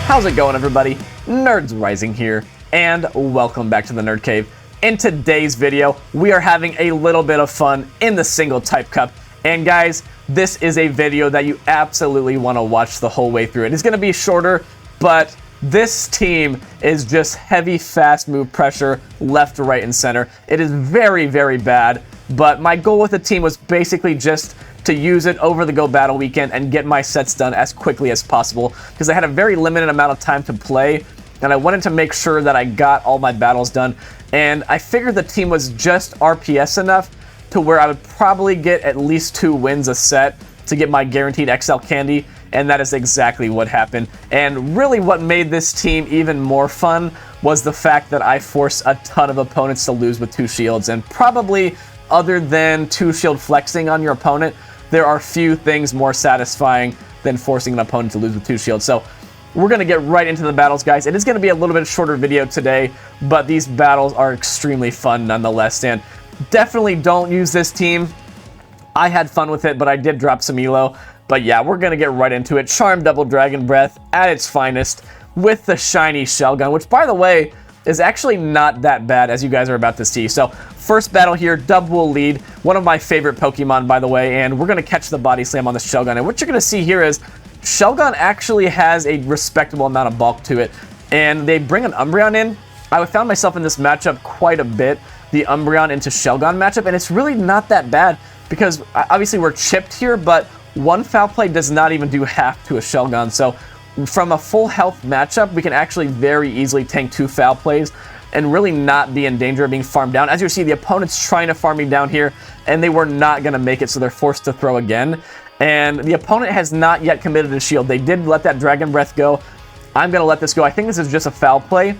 How's it going, everybody? Nerds Rising here, and welcome back to the Nerd Cave. In today's video, we are having a little bit of fun in the single type cup. And guys, this is a video that you absolutely want to watch the whole way through. It is going to be shorter, but this team is just heavy, fast move pressure, left, right, and center. It is very, very bad, but my goal with the team was basically just to use it over the Go Battle weekend and get my sets done as quickly as possible, because I had a very limited amount of time to play, and I wanted to make sure that I got all my battles done. And I figured the team was just RPS enough to where I would probably get at least 2 wins a set to get my guaranteed XL candy, and that is exactly what happened. And really what made this team even more fun was the fact that I forced a ton of opponents to lose with 2 shields, and probably other than 2 shield flexing on your opponent, there are few things more satisfying than forcing an opponent to lose with 2 shields. So we're going to get right into the battles, guys. It is going to be a little bit shorter video today, but these battles are extremely fun nonetheless, and definitely don't use this team. I had fun with it, but I did drop some elo. But yeah, we're going to get right into it. Charm Double Dragon Breath at its finest with the shiny shell gun, which, by the way, is actually not that bad, as you guys are about to see. So first battle here, Double Lead, one of my favorite Pokemon, by the way, and we're going to catch the Body Slam on the shell gun. And what you're going to see here is Shelgon actually has a respectable amount of bulk to it, and they bring an Umbreon in. I found myself in this matchup quite a bit, the Umbreon into Shelgon matchup, and it's really not that bad because obviously we're chipped here, but 1 foul play does not even do half to a Shelgon. So from a full health matchup, we can actually very easily tank 2 foul plays and really not be in danger of being farmed down. As you see, the opponent's trying to farm me down here, and they were not going to make it, so they're forced to throw again. And the opponent has not yet committed a shield. They did let that Dragon Breath go. I'm going to let this go. I think this is just a foul play.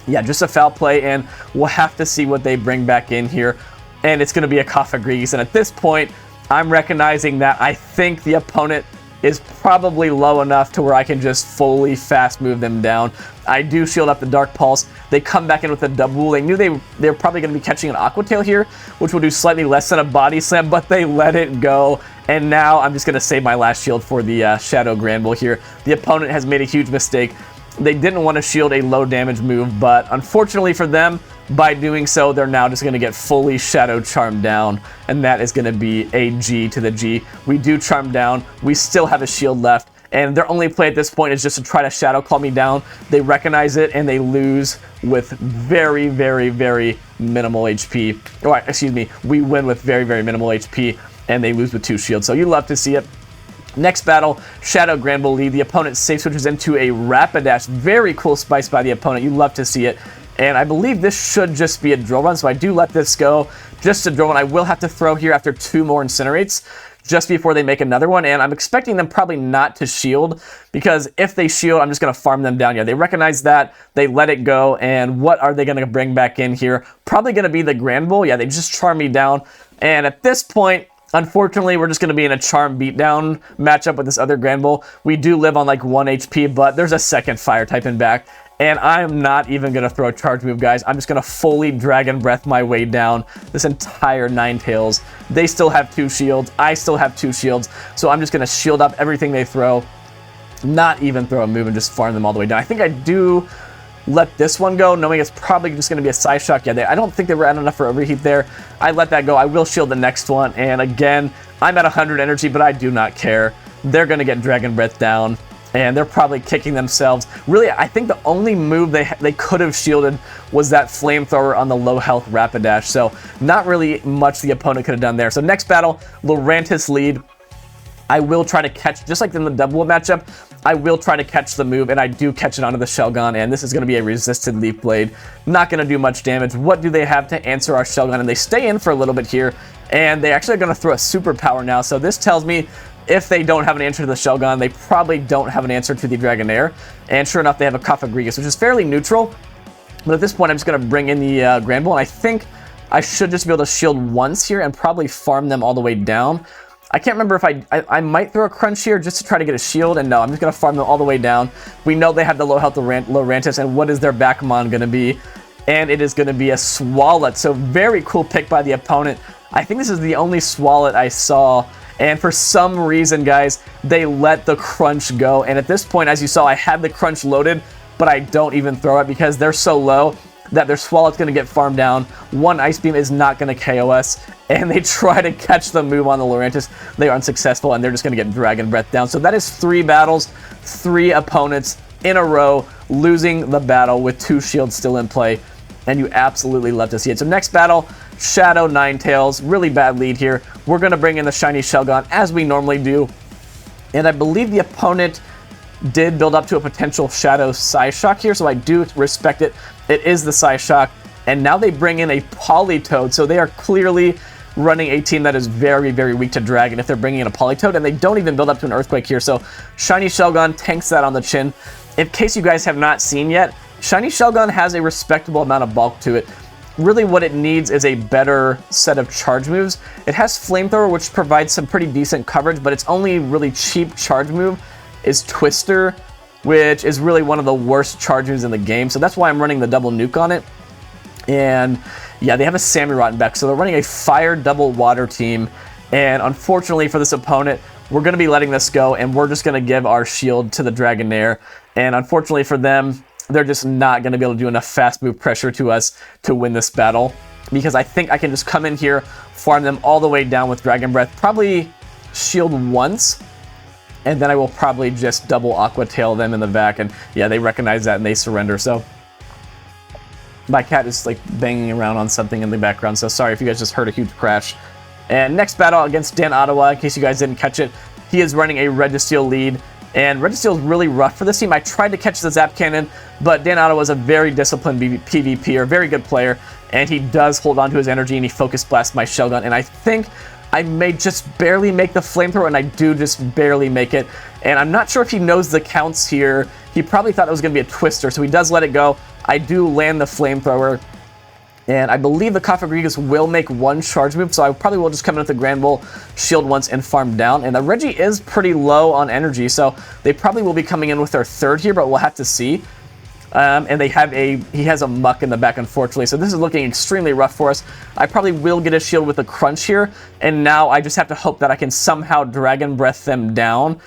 Yeah, just a foul play, and we'll have to see what they bring back in here. And it's going to be a Cofagrigus. And at this point, I'm recognizing that I think the opponent is probably low enough to where I can just fully fast move them down. I do shield up the Dark Pulse. They come back in with a double. They knew they were probably going to be catching an Aqua Tail here, which will do slightly less than a Body Slam, but they let it go. And now I'm just going to save my last shield for the Shadow Granbull here. The opponent has made a huge mistake. They didn't want to shield a low damage move, but unfortunately for them, by doing so, they're now just going to get fully Shadow Charmed down, and that is going to be a G to the G. We do Charm down. We still have a shield left, and their only play at this point is just to try to Shadow Claw me down. They recognize it, and they lose with very, very, very minimal HP. Or, excuse me, we win with very, very minimal HP, and they lose with 2 shields. So you love to see it. Next battle, Shadow Granbull lead. The opponent safe switches into a Rapidash. Very cool spice by the opponent. You love to see it. And I believe this should just be a drill run, so I do let this go. Just a drill run. I will have to throw here after 2 more Incinerates just before they make another one, and I'm expecting them probably not to shield, because if they shield, I'm just going to farm them down. Yeah, they recognize that, they let it go, and what are they going to bring back in here? Probably going to be the Granbull. Yeah, they just charm me down, and at this point, unfortunately, we're just going to be in a Charm Beatdown matchup with this other Granbull. We do live on like 1 HP, but there's a second Fire type in back. And I'm not even going to throw a charge move, guys. I'm just going to fully Dragon Breath my way down this entire Ninetales. They still have 2 shields. I still have 2 shields. So I'm just going to shield up everything they throw. Not even throw a move and just farm them all the way down. I think I do let this one go, knowing it's probably just going to be a Psyshock. Yeah, I don't think they were at enough for overheat there. I let that go. I will shield the next one. And again, I'm at 100 energy, but I do not care. They're going to get Dragon Breath down, and they're probably kicking themselves. Really, I think the only move they could have shielded was that Flamethrower on the low health Rapidash. So not really much the opponent could have done there. So next battle, Lurantis lead. I will try to catch, just like in the double matchup, I will try to catch the move, and I do catch it onto the Shelgon, and this is going to be a resisted Leaf Blade. Not going to do much damage. What do they have to answer our Shelgon? And they stay in for a little bit here, and they actually are going to throw a Superpower now. So this tells me if they don't have an answer to the Shelgon, they probably don't have an answer to the Dragonair. And sure enough, they have a Cofagrigus, which is fairly neutral. But at this point, I'm just going to bring in the Granbull, and I think I should just be able to shield once here and probably farm them all the way down. I can't remember if I might throw a Crunch here just to try to get a shield, and no, I'm just going to farm them all the way down. We know they have the low health Lurantis, and what is their Backmon going to be? And it is going to be a Swalot. So very cool pick by the opponent. I think this is the only Swalot I saw And for some reason, guys, they let the crunch go. And at this point, as you saw, I had the crunch loaded, but I don't even throw it because they're so low that their Swalot's going to get farmed down. One Ice Beam is not going to KO us, and they try to catch the move on the Lurantis. They are unsuccessful, and they're just going to get Dragon Breath down. So that is 3 battles, 3 opponents in a row losing the battle with 2 shields still in play, and you absolutely love to see it. So next battle, Shadow Ninetales. Really bad lead here. We're going to bring in the Shiny Shelgon as we normally do, and I believe the opponent did build up to a potential Shadow Psyshock here, so I do respect it. It is the Psyshock, and now they bring in a Politoed, so they are clearly running a team that is very, very weak to Dragon if they're bringing in a Politoed, and they don't even build up to an Earthquake here, so Shiny Shelgon tanks that on the chin. In case you guys have not seen yet, Shiny Shelgon has a respectable amount of bulk to it. Really what it needs is a better set of charge moves. It has Flamethrower, which provides some pretty decent coverage, but its only really cheap charge move is Twister, which is really one of the worst charge moves in the game. So that's why I'm running the double nuke on it. And yeah, they have a Samurott back, so they're running a fire double water team. And unfortunately for this opponent, we're going to be letting this go, and we're just going to give our shield to the Dragonair. And unfortunately for them, they're just not going to be able to do enough fast move pressure to us to win this battle, because I think I can just come in here, farm them all the way down with Dragon Breath, probably shield once, and then I will probably just double Aqua Tail them in the back, and yeah, they recognize that and they surrender. So my cat is like banging around on something in the background, so sorry if you guys just heard a huge crash. And next battle against Dan Ottawa, in case you guys didn't catch it, he is running a Registeel lead, and Registeel is really rough for this team. I tried to catch the Zap Cannon, but Dan Ottawa is a very disciplined PvPer, very good player, and he does hold on to his energy, and he Focus Blasts my Shelgon, and I think I may just barely make the Flamethrower, and I do just barely make it. And I'm not sure if he knows the counts here. He probably thought it was going to be a Twister, so he does let it go. I do land the Flamethrower, and I believe the Cofagrigus will make 1 charge move, so I probably will just come in with the Granbull, shield once, and farm down. And the Reggie is pretty low on energy, so they probably will be coming in with their 3rd here, but we'll have to see. And he has a Muck in the back, unfortunately, so this is looking extremely rough for us. I probably will get a shield with a Crunch here, and now I just have to hope that I can somehow Dragon Breath them down.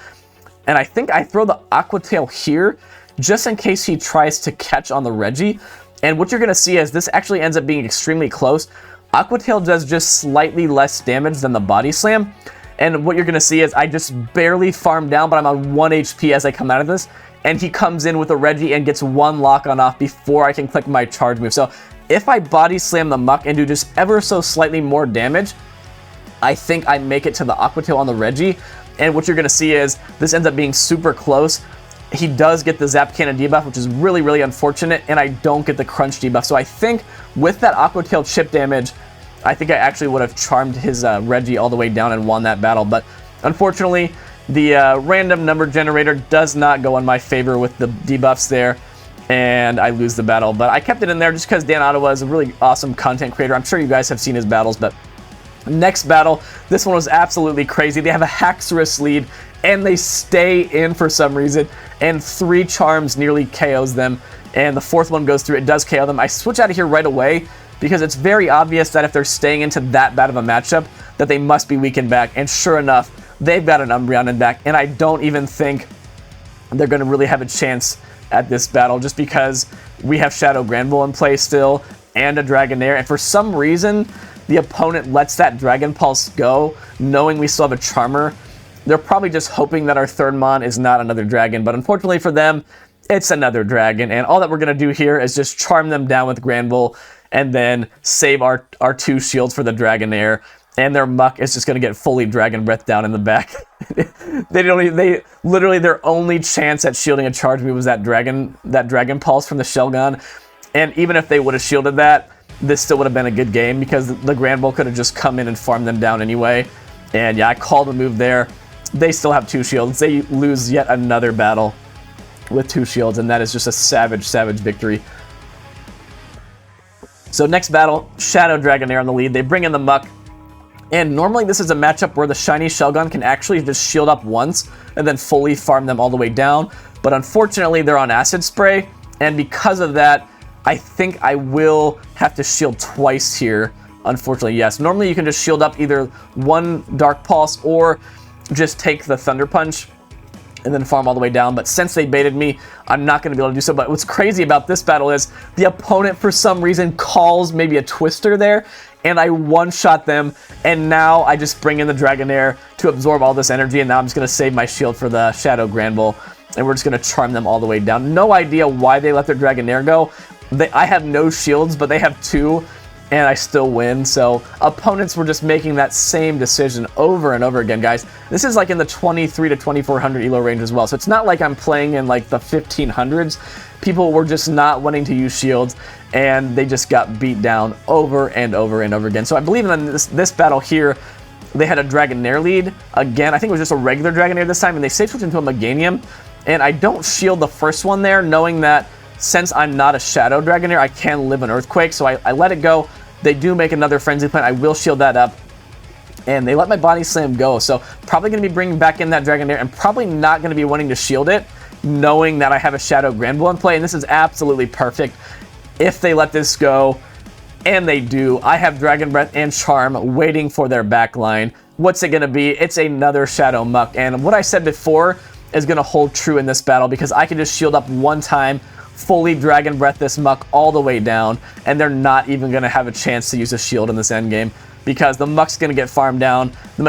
And I think I throw the Aqua Tail here, just in case he tries to catch on the Reggie. And what you're going to see is this actually ends up being extremely close. Aqua Tail does just slightly less damage than the Body Slam. And what you're going to see is I just barely farm down, but I'm on 1 HP as I come out of this. And he comes in with a Reggie and gets 1 lock-on off before I can click my charge move. So if I Body Slam the Muck and do just ever so slightly more damage, I think I make it to the Aqua Tail on the Reggie. And what you're going to see is this ends up being super close. He does get the Zap Cannon debuff, which is really, really unfortunate, and I don't get the Crunch debuff. So I think with that Aqua Tail chip damage, I think I actually would have charmed his Reggie all the way down and won that battle. But unfortunately, the random number generator does not go in my favor with the debuffs there, and I lose the battle. But I kept it in there just because Dan Ottawa is a really awesome content creator. I'm sure you guys have seen his battles, but next battle, this one was absolutely crazy. They have a Haxorus lead, and they stay in for some reason, and 3 charms nearly KOs them, and the 4th one goes through. It does KO them. I switch out of here right away because it's very obvious that if they're staying into that bad of a matchup, that they must be weakened back, and sure enough, they've got an Umbreon in back, and I don't even think they're going to really have a chance at this battle just because we have Shadow Granbull in play still, and a Dragonair, and for some reason, the opponent lets that Dragon Pulse go, knowing we still have a Charmer. They're probably just hoping that our 3rd Mon is not another dragon, but unfortunately for them, it's another dragon, and all that we're going to do here is just charm them down with Granbull, and then save our 2 shields for the Dragonair, and their Muck is just going to get fully Dragon Breath down in the back. They literally, their only chance at shielding a charge move was that Dragon Pulse from the Shelgon, and even if they would have shielded that, this still would have been a good game because the Granbull could have just come in and farmed them down anyway. And yeah, I called the move there. They still have 2 shields. They lose yet another battle with 2 shields, and that is just a savage, savage victory. So next battle, Shadow Dragonair on the lead. They bring in the Muck, and normally this is a matchup where the Shiny Shelgon can actually just shield up once and then fully farm them all the way down. But unfortunately, they're on Acid Spray, and because of that, I think I will have to shield twice here unfortunately, yes. Normally you can just shield up either one Dark Pulse or just take the Thunder Punch and then farm all the way down, but since they baited me, I'm not going to be able to do so. But what's crazy about this battle is the opponent, for some reason, calls maybe a Twister there, and I one-shot them, and now I just bring in the Dragonair to absorb all this energy, and now I'm just going to save my shield for the Shadow Granbull, and we're just going to charm them all the way down. No idea why they let their Dragonair go. I have no shields, but they have 2, and I still win. So opponents were just making that same decision over and over again, guys. This is like in the 23 to 2400 elo range as well. So it's not like I'm playing in like the 1500s. People were just not wanting to use shields, and they just got beat down over and over and over again. So I believe in this battle here, they had a Dragonair lead. Again, I think it was just a regular Dragonair this time, and they safe switched into a Meganium. And I don't shield the first one there, knowing that since I'm not a Shadow Dragonair, I can live an Earthquake, so I let it go. They do make another Frenzy Plant. I will shield that up. And they let my Body Slam go, so probably going to be bringing back in that Dragonair, and probably not going to be wanting to shield it, knowing that I have a Shadow Granbull in play, and this is absolutely perfect if they let this go, and they do. I have Dragon Breath and Charm waiting for their back line. What's it going to be? It's another Shadow Muck, and what I said before is going to hold true in this battle, because I can just shield up one time, fully Dragon Breath this Muck all the way down, and they're not even going to have a chance to use a shield in this endgame, because the Muck's going to get farmed down, the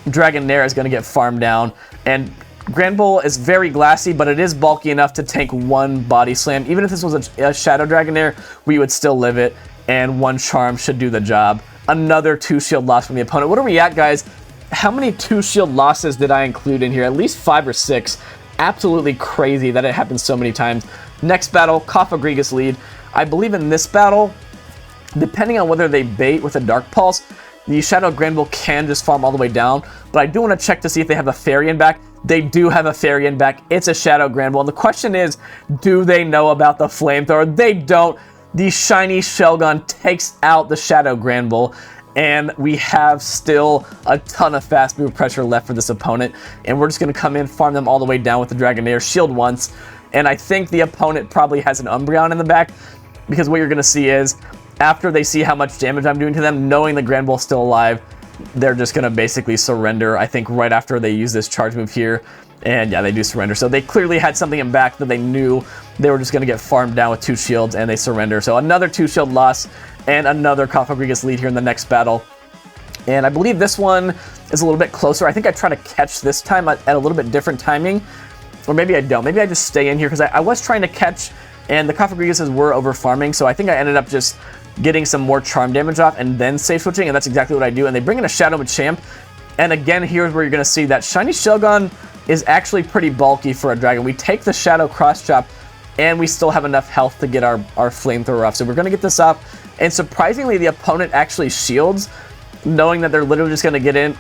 Dragonair is going to get farmed down, and Granbull is very glassy, but it is bulky enough to tank one Body Slam. Even if this was a Shadow Dragonair, we would still live it, and one Charm should do the job. Another 2 shield loss from the opponent. What are we at, guys? How many 2 shield losses did I include in here? At least 5 or 6. Absolutely crazy that it happens so many times. Next battle, Cofagrigus lead. I believe in this battle, depending on whether they bait with a Dark Pulse, the Shadow Granbull can just farm all the way down, but I do want to check to see if they have a Fairy back. They do have a Fairy back. It's a Shadow Granbull, and the question is, do they know about the Flamethrower? They don't. The shiny Shelgon takes out the Shadow Granbull, and we have still a ton of fast move pressure left for this opponent, and we're just going to come in, farm them all the way down with the Dragonair, shield once, and I think the opponent probably has an Umbreon in the back, because what you're going to see is, after they see how much damage I'm doing to them, knowing the Granbull's still alive, they're just going to basically surrender, I think, right after they use this charge move here, and yeah, they do surrender. So they clearly had something in back that they knew they were just going to get farmed down with 2 shields, and they surrender. So another 2 shield loss, and another Cofagrigus lead here in the next battle. And I believe this one is a little bit closer. I think I try to catch this time at a little bit different timing, or maybe I don't. Maybe I just stay in here, because I was trying to catch, and the Cofagrigus were over farming, so I think I ended up just getting some more charm damage off and then safe switching, and that's exactly what I do. And they bring in a Shadow Machamp, and again, here's where you're going to see that shiny Shelgon is actually pretty bulky for a dragon. We take the Shadow Cross Chop, and we still have enough health to get our Flamethrower off. So we're going to get this off, and surprisingly, the opponent actually shields, knowing that they're literally just going to get in,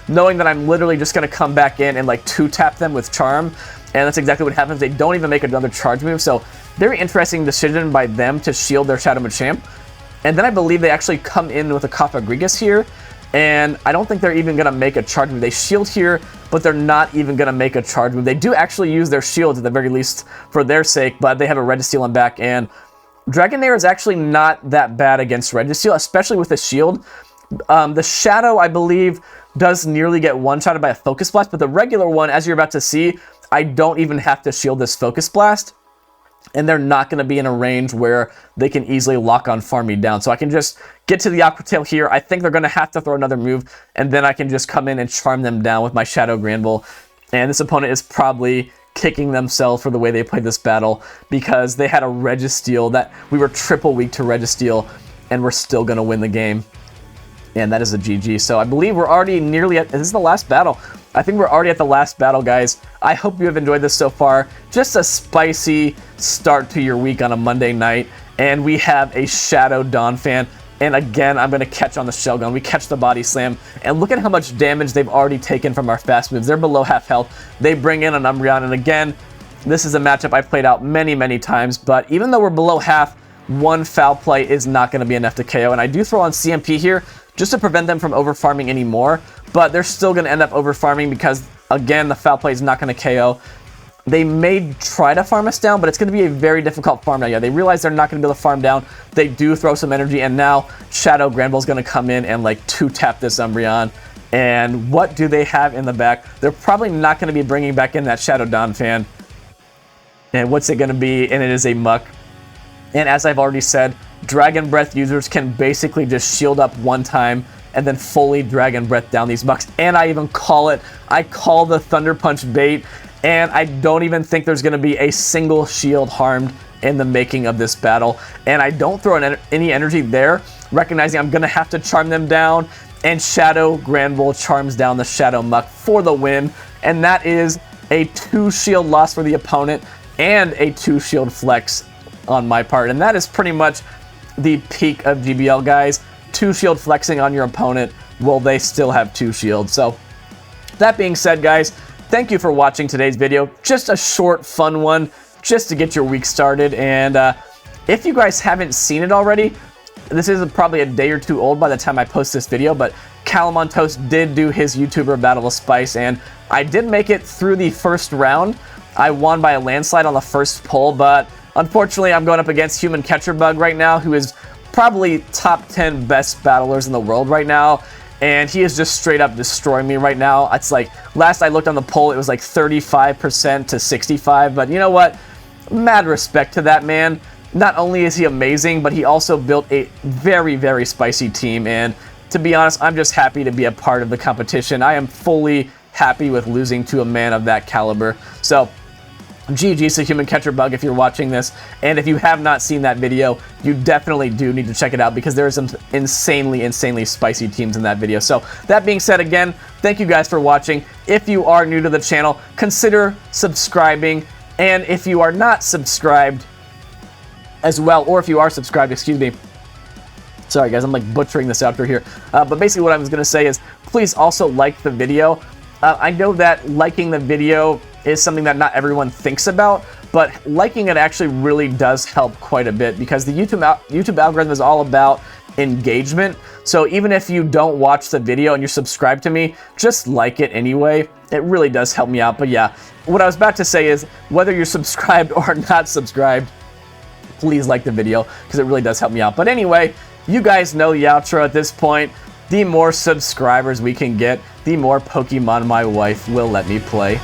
knowing that I'm literally just going to come back in and like 2-tap them with Charm, and that's exactly what happens. They don't even make another charge move, so very interesting decision by them to shield their Shadow Machamp. And then I believe they actually come in with a Cofagrigus here, and I don't think they're even going to make a charge move. They shield here, but they're not even going to make a charge move. They do actually use their shields at the very least for their sake, but they have a Registeel in back, and Dragonair is actually not that bad against Registeel, especially with the shield. The Shadow, I believe, does nearly get one-shotted by a Focus Blast, but the regular one, as you're about to see, I don't even have to shield this Focus Blast, and they're not going to be in a range where they can easily lock on farm me down. So I can just get to the Aqua Tail here. I think they're going to have to throw another move, and then I can just come in and charm them down with my Shadow Granbull. And this opponent is probably kicking themselves for the way they played this battle, because they had a Registeel that we were triple weak to Registeel, and we're still going to win the game. And that is a GG. So I believe we're already nearly at, this is the last battle. I think we're already at the last battle, guys. I hope you have enjoyed this so far. Just a spicy start to your week on a Monday night. And we have a Shadow Donphan. And again, I'm going to catch on the Shelgon. We catch the Body Slam. And look at how much damage they've already taken from our fast moves. They're below half health. They bring in an Umbreon. And again, this is a matchup I've played out many, many times. But even though we're below half, one foul play is not going to be enough to KO. And I do throw on CMP here, just to prevent them from over-farming anymore, but they're still going to end up over-farming because, again, the foul play is not going to KO. They may try to farm us down, but it's going to be a very difficult farm down. Yeah, they realize they're not going to be able to farm down. They do throw some energy, and now Shadow Granbull's going to come in and like 2-tap this Umbreon. And what do they have in the back? They're probably not going to be bringing back in that Shadow Donphan. And what's it going to be? And it is a Muck. And as I've already said, Dragon Breath users can basically just shield up one time and then fully Dragon Breath down these Mucks. And I even call it, I call the Thunder Punch bait, and I don't even think there's going to be a single shield harmed in the making of this battle. And I don't throw any energy there, recognizing I'm going to have to charm them down, and Shadow Granbull charms down the Shadow Muck for the win. And that is a 2 shield loss for the opponent and a 2 shield flex on my part. And that is pretty much the peak of GBL, guys. 2 shield flexing on your opponent while they still have 2 shields. So that being said, guys, thank you for watching today's video. Just a short, fun one, just to get your week started. And if you guys haven't seen it already, this is probably a day or 2 old by the time I post this video, but Calamontos did do his YouTuber Battle of Spice, and I did make it through the first round. I won by a landslide on the first pull, but unfortunately I'm going up against Human Catcher Bug right now, who is probably top 10 best battlers in the world right now, and he is just straight up destroying me right now. It's like, last I looked on the poll, it was like 35% to 65%, but you know what? Mad respect to that man. Not only is he amazing, but he also built a very, very spicy team, and to be honest, I'm just happy to be a part of the competition. I am fully happy with losing to a man of that caliber. So, GG's to Human Catcher Bug if you're watching this, and if you have not seen that video, you definitely do need to check it out because there are some insanely spicy teams in that video. So that being said, again, thank you guys for watching. If you are new to the channel, consider subscribing, and if you are not subscribed as well, or if you are subscribed, excuse me, sorry guys, I'm like butchering this outro here, but basically what I was going to say is please also like the video. I know that liking the video is something that not everyone thinks about, but liking it actually really does help quite a bit because the YouTube algorithm is all about engagement. So even if you don't watch the video and you're subscribed to me, just like it anyway. It really does help me out. But yeah, what I was about to say is whether you're subscribed or not subscribed, please like the video because it really does help me out. But anyway, you guys know the outro at this point. The more subscribers we can get, the more Pokemon my wife will let me play.